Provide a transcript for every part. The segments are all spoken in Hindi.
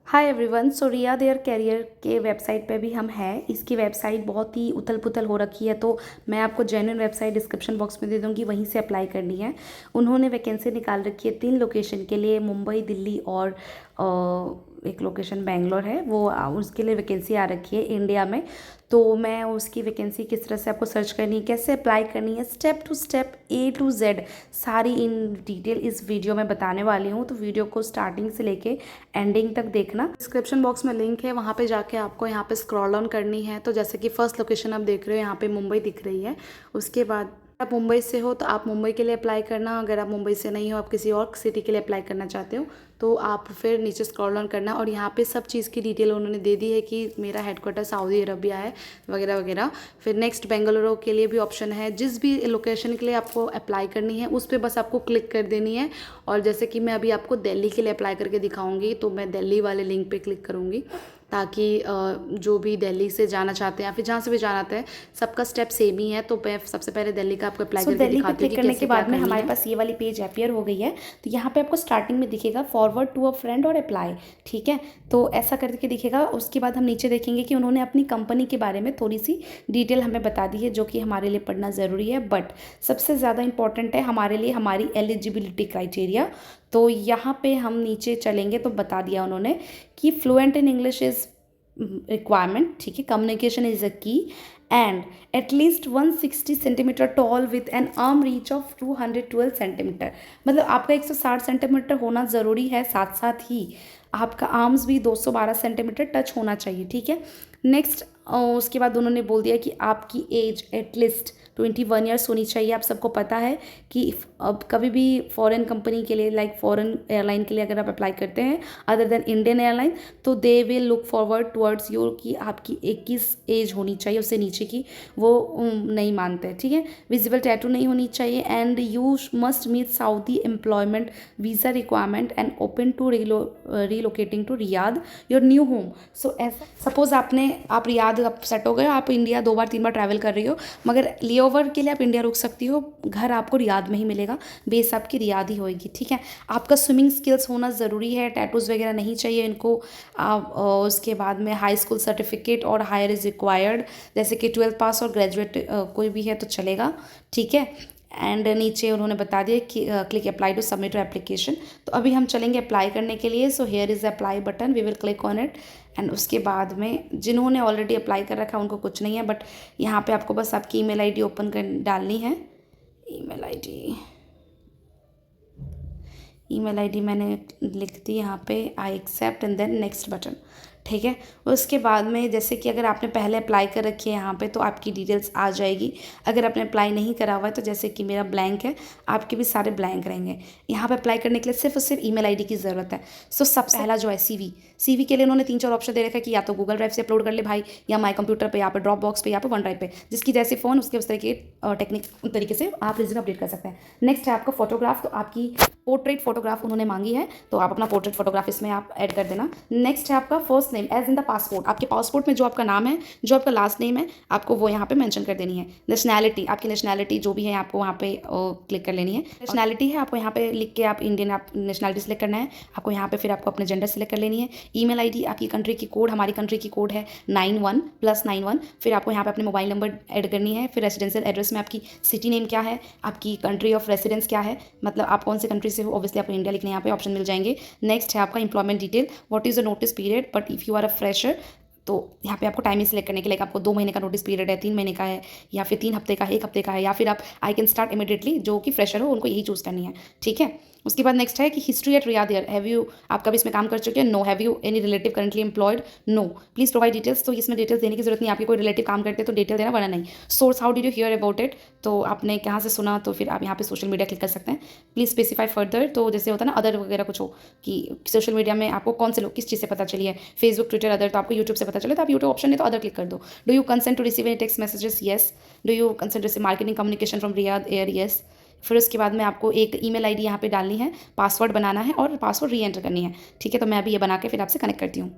हाय everyone. So Riyadh Air career के वेबसाइट पे भी हम हैं। इसकी वेबसाइट बहुत ही उथल पुथल हो रखी है, तो मैं आपको जेन्युइन वेबसाइट डिस्क्रिप्शन बॉक्स में दे दूंगी, वहीं से अप्लाई करनी है। उन्होंने वैकेंसी निकाल रखी है 3 लोकेशन के लिए, मुंबई, दिल्ली और एक लोकेशन बेंगलोर है। वो उसके लिए वैकेंसी आ रखी है इंडिया में। तो मैं उसकी वैकेंसी किस तरह से आपको सर्च करनी है, कैसे अप्लाई करनी है, step to step A to Z सारी इन डिटेल इस वीडियो में बताने वाली हूँ। तो वीडियो को स्टार्टिंग से लेके एंडिंग तक देखना। डिस्क्रिप्शन बॉक्स में लिंक है, वहाँ पे जाके आपको यहाँ पे स्क्रॉल डाउन करनी है। तो जैसे कि फर्स्ट लोकेशन आप देख रहे हो, यहाँ पे मुंबई दिख रही है। उसके बाद आप मुंबई से हो तो आप मुंबई के लिए अप्लाई करना। अगर आप मुंबई से नहीं हो, आप किसी और सिटी के लिए अप्लाई करना चाहते हो, तो आप फिर नीचे स्क्रॉल डाउन करना। और यहाँ पे सब चीज़ की डिटेल उन्होंने दे दी है कि मेरा हेडक्वार्टर सऊदी अरबिया है वगैरह वगैरह। फिर नेक्स्ट बेंगलुरु के लिए भी ऑप्शन है। जिस भी लोकेशन के लिए आपको अप्लाई करनी है उस पर बस आपको क्लिक कर देनी है। और जैसे कि मैं अभी आपको दिल्ली के लिए अप्लाई करके दिखाऊंगी, तो मैं दिल्ली वाले लिंक पे क्लिक करूँगी, ताकि जो भी दिल्ली से जाना चाहते हैं या फिर जहाँ से भी जाना चाहते हैं, सबका स्टेप सेम ही है। तो मैं सबसे पहले दिल्ली का आपको अप्लाई करके दिल्ली पे दिखाती हूँ क्लिक कि करने कैसे के क्या बाद में करनी हमारे है। पास ये वाली पेज अपियर हो गई है। तो यहाँ पे आपको स्टार्टिंग में दिखेगा फॉरवर्ड टू अ फ्रेंड और अप्लाई। ठीक है, तो ऐसा करके दिखेगा। उसके बाद हम नीचे देखेंगे कि उन्होंने अपनी कंपनी के बारे में थोड़ी सी डिटेल हमें बता दी है, जो कि हमारे लिए पढ़ना ज़रूरी है। बट सबसे ज़्यादा इंपॉर्टेंट है हमारे लिए हमारी एलिजिबिलिटी क्राइटेरिया। तो यहाँ पे हम नीचे चलेंगे तो बता दिया उन्होंने कि fluent in English is requirement. ठीक है, कम्युनिकेशन इज अ की and at least 160 centimetre toll with an arm reach of 212 centimetre. मतलब आपका 160 सेंटीमीटर होना ज़रूरी है, साथ साथ ही आपका आर्म्स भी 212 सेंटीमीटर टच होना चाहिए। ठीक है, नेक्स्ट उसके बाद उन्होंने बोल दिया कि आपकी एज एटलीस्ट 21 ईयर्स होनी चाहिए। आप सबको पता है कि अब कभी भी फॉरेन कंपनी के लिए, लाइक फॉरेन एयरलाइन के लिए अगर आप अप्लाई करते हैं अदर देन इंडियन एयरलाइन, तो they will look forward towards you कि आपकी 21 एज होनी चाहिए, उससे नीचे की वो नहीं मानते। ठीक है, विजिबल टैटू नहीं होनी चाहिए and you must meet Saudi employment visa requirement and open to relocating to Riyadh your new home. So ऐसा सपोज आप रियाद आप सेट हो गए, आप इंडिया 2 बार 3 बार ट्रैवल कर रही हो, मगर लेओवर के लिए आप इंडिया रुक सकती हो, घर आपको रियाद में ही मिलेगा, बेस आपकी रियाद ही होएगी। ठीक है, आपका स्विमिंग स्किल्स होना ज़रूरी है, टैटूज़ वगैरह नहीं चाहिए इनको। आप उसके बाद में हाई स्कूल सर्टिफिकेट और हायर इज़ रिक्वायर्ड, जैसे कि 12th पास और ग्रेजुएट कोई भी है तो चलेगा। ठीक है, एंड नीचे उन्होंने बता दिया कि click apply to submit your application. तो अभी हम चलेंगे अप्लाई करने के लिए। So here is apply button, we will click on it. And उसके बाद में जिन्होंने ऑलरेडी अप्लाई कर रखा है उनको कुछ नहीं है, बट यहाँ पे आपको बस आपकी ईमेल आईडी ओपन कर डालनी है। ईमेल आईडी मैंने लिख दी यहाँ पे, I accept and then next button. ठीक है, उसके बाद में जैसे कि अगर आपने पहले अप्लाई कर रखी है यहाँ पे, तो आपकी डिटेल्स आ जाएगी। अगर आपने अप्लाई नहीं करा हुआ है, तो जैसे कि मेरा ब्लैंक है, आपके भी सारे ब्लैंक रहेंगे। यहाँ पे अप्लाई करने के लिए सिर्फ और सिर्फ ईमेल आईडी की ज़रूरत है। सो सबसे पहला जो है सीवी के लिए उन्होंने 3-4 ऑप्शन दे रखा है कि या तो गूगल ड्राइव से अपलोड कर ले भाई, या माई कंप्यूटर पे, या पे ड्रॉप बॉक्स पे, या पे वन ड्राइव पे, जिसकी जैसे फ़ोन उसके उस तरह के टेक्निक तरीके से आप रिज्यूम अपडेट कर सकते हैं। नेक्स्ट है आपका फोटोग्राफ। तो आपकी पोर्ट्रेट फोटोग्राफ उन्होंने मांगी है, तो आप अपना पोर्ट्रेट फोटोग्राफ इसमें आप ऐड कर देना। नेक्स्ट है आपका first name as in the passport. आपके पासपोर्ट में जो आपका नाम है, जो आपका लास्ट नेम है, आपको वो यहाँ पे मेंशन कर देनी है। नेशनैलिटी, आपकी नेशनैलिटी जो भी है आपको वहाँ पे क्लिक कर लेनी है। नेशनैलिटी है आपको यहाँ पे लिख के आप इंडियन आप नेशनैलिटी सेलेक्ट करना है आपको। यहाँ पे फिर आपको अपने जेंडर सेलेक्ट कर लेनी है। ईमेल आईडी, आपकी कंट्री की कोड, हमारी कंट्री की कोड है 91+91। फिर आपको यहाँ पे अपने मोबाइल नंबर ऐड करनी है। फिर रेजिडेंशियल एड्रेस में आपकी सिटी नेम क्या है, आपकी कंट्री ऑफ रेसिडेंस क्या है, मतलब आप कौन सी कंट्री से हो, ऑब्वियसली आपको इंडिया लिखने यहाँ पे ऑप्शन मिल जाएंगे। नेक्स्ट है आपका employment detail, what is the notice period, but if you are a fresher तो यहाँ पे आपको टाइमिंग सेलेक्ट करने के लिए आपको 2 महीने का नोटिस पीरियड है, 3 महीने का है, या फिर 3 हफ्ते का है, 1 हफ्ते का है, या फिर आप आई कैन स्टार्ट इमीडिएटली, जो कि फ्रेशर हो उनको यही चूज़ करनी है। ठीक है, उसके बाद नेक्स्ट है कि history at Riyadh Air, have you, आप कभी इसमें काम कर चुके हैं? No. Have you any relative currently employed? No. Please provide details, तो इसमें डिटेल्स देने की जरूरत नहीं, आपके कोई रिलेटिव काम करते हैं तो डिटेल देना, वरना नहीं। Source, how did you here about it, तो आपने कहाँ से सुना, तो फिर आप यहाँ पे सोशल मीडिया क्लिक कर सकते हैं। प्लीज़ स्पेसिफाई फर्दर, तो जैसे होता है ना अदर वगैरह कुछ हो कि सोशल मीडिया में आपको कौन से लोग किस चीज़ से पता चली है, फेसबुक, ट्विटर, अदर, तो आपको यूट्यूब से पता चले तो आप यूट्यूब ऑप्शन है तो अदर क्लिक कर दो। Do you consent to receive any text messages? Yes. Do you consent to receive marketing communication from Riyadh Air? Yes. फिर उसके बाद में आपको एक ईमेल आईडी यहाँ पे डालनी है, पासवर्ड बनाना है और पासवर्ड री एंटर करनी है। ठीक है, तो मैं अभी ये बना के फिर आपसे कनेक्ट करती हूँ।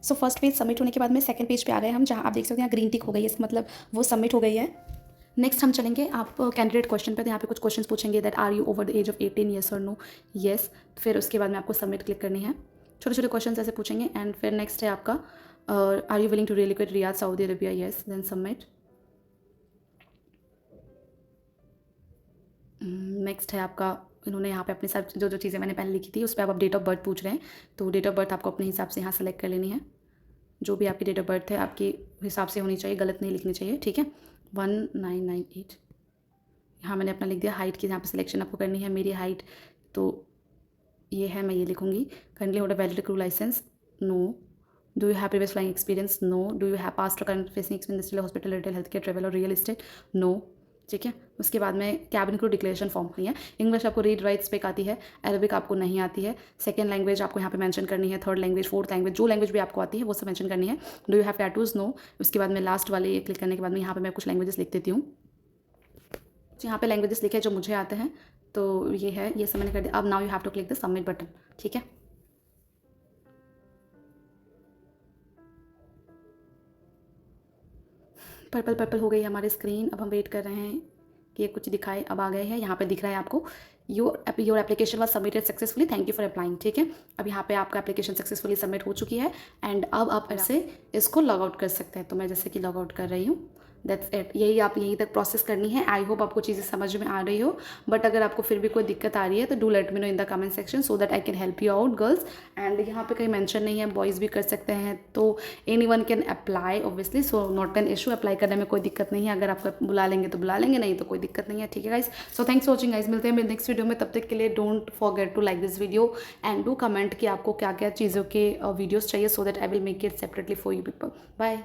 सो फर्स्ट पेज सबमिट होने के बाद में सेकंड पेज पे आ गए हम, जहाँ आप देख सकते हैं यहाँ ग्रीन टिक हो गई है, इसका मतलब वो सबमिट हो गई है। नेक्स्ट हम चलेंगे आप कैंडिडेट क्वेश्चन पे, तो यहाँ पे कुछ क्वेश्चन पूछेंगे that are you over the age of 18, yes और नो? येस। फिर उसके बाद में आपको सबमिट क्लिक करनी है। छोटे छोटे क्वेश्चन ऐसे पूछेंगे। एंड फिर नेक्स्ट है आपका are you willing to relocate Riyadh Saudi Arabia, yes, then submit. Next है आपका, इन्होंने यहाँ पे अपने सब जो जो चीज़ें मैंने पहले लिखी थी उस पर आप डेट ऑफ बर्थ पूछ रहे हैं, तो डेट ऑफ बर्थ आपको अपने हिसाब से यहाँ सेलेक्ट कर लेनी है। जो भी आपकी डेट ऑफ बर्थ है आपके हिसाब से होनी चाहिए, गलत नहीं लिखनी चाहिए, ठीक है। 1998 यहाँ मैंने अपना लिख दिया। हाइट की यहाँ पे सिलेक्शन आपको करनी है। मेरी हाइट तो ये है, मैं ये लिखूँगी। Currently hold a valid crew licence, no. Do you have previous flying experience, no. Do you have past और current facing experience hospital, retail, health care, travel और रियल एस्टेट, नो, ठीक है। उसके बाद में कैबिन क्रू डिक्लेरेशन फॉर्म करनी है। इंग्लिश आपको रीड राइट स्पीक आती है, अरबिक आपको नहीं आती है। सेकंड लैंग्वेज आपको यहाँ पे मेंशन करनी है, थर्ड लैंग्वेज, फोर्थ लैंग्वेज, जो लैंग्वेज भी आपको आती है वो सब मेंशन करनी है। Do you have tattoos, no. उसके बाद में लास्ट वाले ये क्लिक करने के बाद में यहाँ पे मैं कुछ लैंग्वेजेस लिख देती हूँ। यहाँ पे लैंग्वेजेस लिखे जो मुझे आते हैं, तो ये है, ये सब मैंने कर दिया। अब now you have to click the submit button, ठीक है। पर्पल पर्पल हो गई हमारी स्क्रीन। अब हम वेट कर रहे हैं कि ये कुछ दिखाए। अब आ गए हैं, यहाँ पे दिख रहा है आपको your application was submitted successfully, thank you for applying, ठीक है। अब यहाँ पे आपका एप्लीकेशन सक्सेसफुली सबमिट हो चुकी है। एंड अब आप ऐसे इसको लॉग आउट कर सकते हैं। तो मैं जैसे कि लॉग आउट कर रही हूँ, दैट्स इट। यही आप यहीं तक प्रोसेस करनी है। आई होप आपको चीज़ें समझ में आ रही हो, बट अगर आपको फिर भी कोई दिक्कत आ रही है तो do let me know in the comment section so that I can help you out girls. And यहाँ पे कहीं मेंशन नहीं है, बॉयज़ भी कर सकते हैं, तो anyone can apply obviously, so not an issue. Apply करने में कोई दिक्कत नहीं है। अगर आपको बुला लेंगे तो बुला लेंगे, नहीं तो कोई दिक्कत नहीं है, ठीक है guys. So thanks for watching guys, मिलते हैं मेरे नेक्स्ट वीडियो में। तब तक के लिए don't forget to like this video and do comment कि आपको क्या क्या चीज़ों के वीडियोज़ चाहिए, so that I will make it separately for you people. Bye.